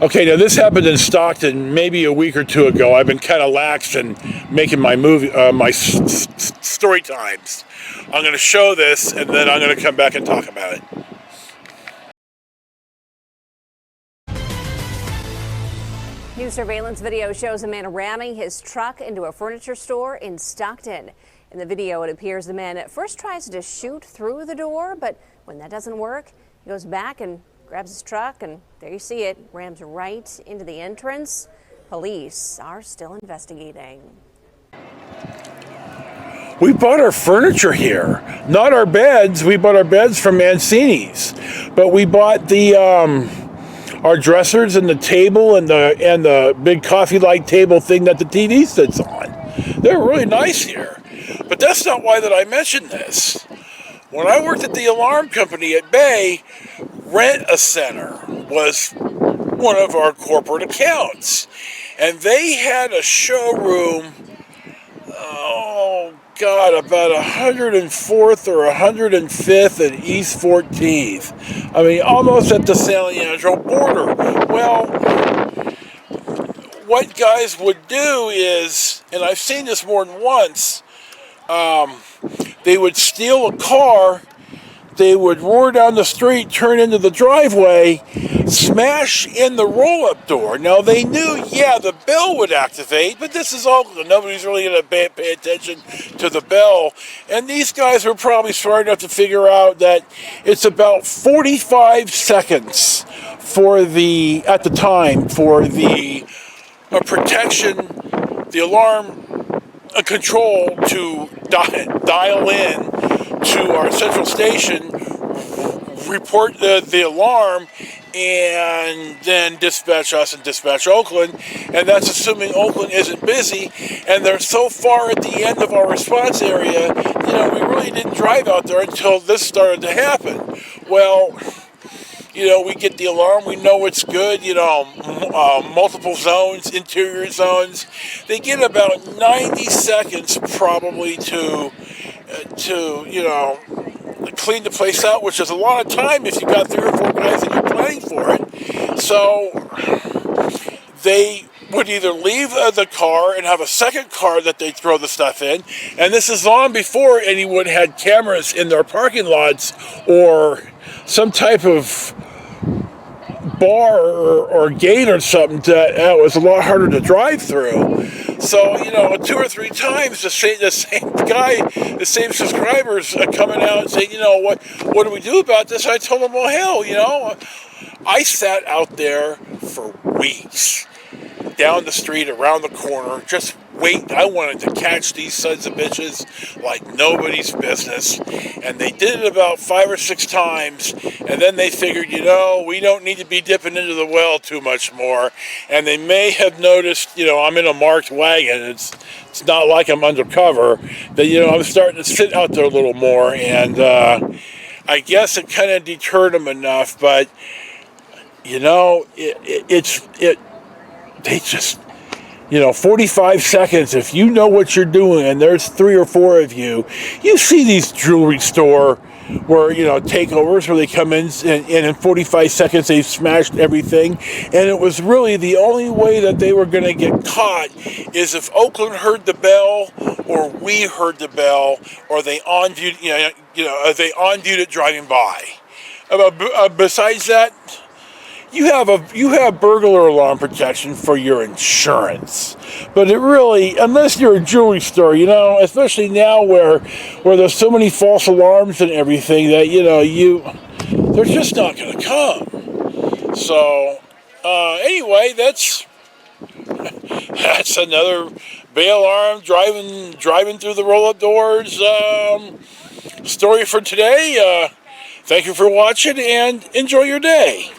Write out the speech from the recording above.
Okay, now this happened in Stockton maybe a week or two ago. I've been kind of lax in making my story times. I'm going to show this, and then I'm going to come back and talk about it. New surveillance video shows a man ramming his truck into a furniture store in Stockton. In the video, it appears the man at first tries to shoot through the door, but when that doesn't work, he goes back and grabs his truck, and there you see it, rams right into the entrance. Police are still investigating. We bought our furniture here, not our beds. We bought our beds from Mancini's, but we bought the our dressers and the table and the big coffee-like table thing that the TV sits on. They're really nice here, but that's not why that I mentioned this. When I worked at the alarm company at Bay, Rent-A-Center was one of our corporate accounts, and they had a showroom, about 104th or 105th and East 14th. I mean, almost at the San Leandro border. Well, what guys would do is, and I've seen this more than once, they would steal a car, they would roar down the street, turn into the driveway, smash in the roll-up door. Now, they knew, the bell would activate, but this is all, nobody's really going to pay attention to the bell. And these guys were probably smart enough to figure out that it's about 45 seconds for the protection, the alarm control to dial in to our central station, report the alarm, and then dispatch us and dispatch Oakland. And that's assuming Oakland isn't busy, and they're so far at the end of our response area, we really didn't drive out there until this started to happen. Well, we get the alarm, we know it's good, multiple zones, interior zones. They get about 90 seconds probably to clean the place out, which is a lot of time if you got 3 or 4 guys and you're planning for it. So they would either leave the car and have a second car that they throw the stuff in, and this is long before anyone had cameras in their parking lots or some type of bar or gate or something that was a lot harder to drive through. So, 2 or 3 times the same guy, the same subscribers coming out and saying, what do we do about this? I told them, well, hell, I sat out there for weeks, down the street, around the corner, just waiting. I wanted to catch these sons of bitches like nobody's business. And they did it about 5 or 6 times. And then they figured, we don't need to be dipping into the well too much more. And they may have noticed, I'm in a marked wagon. It's not like I'm undercover. That, I'm starting to sit out there a little more. And I guess it kind of deterred them enough. But, they just, 45 seconds, if you know what you're doing and there's 3 or 4 of you, you see these jewelry store where, takeovers where they come in and in 45 seconds they've smashed everything. And it was really the only way that they were going to get caught is if Oakland heard the bell or we heard the bell or they on-viewed, they on-viewed it driving by. Besides that, you have burglar alarm protection for your insurance, but it really, unless you're a jewelry store, especially now where there's so many false alarms and everything that they're just not going to come. So anyway, that's another Bay alarm driving through the roll-up doors story for today. Thank you for watching and enjoy your day.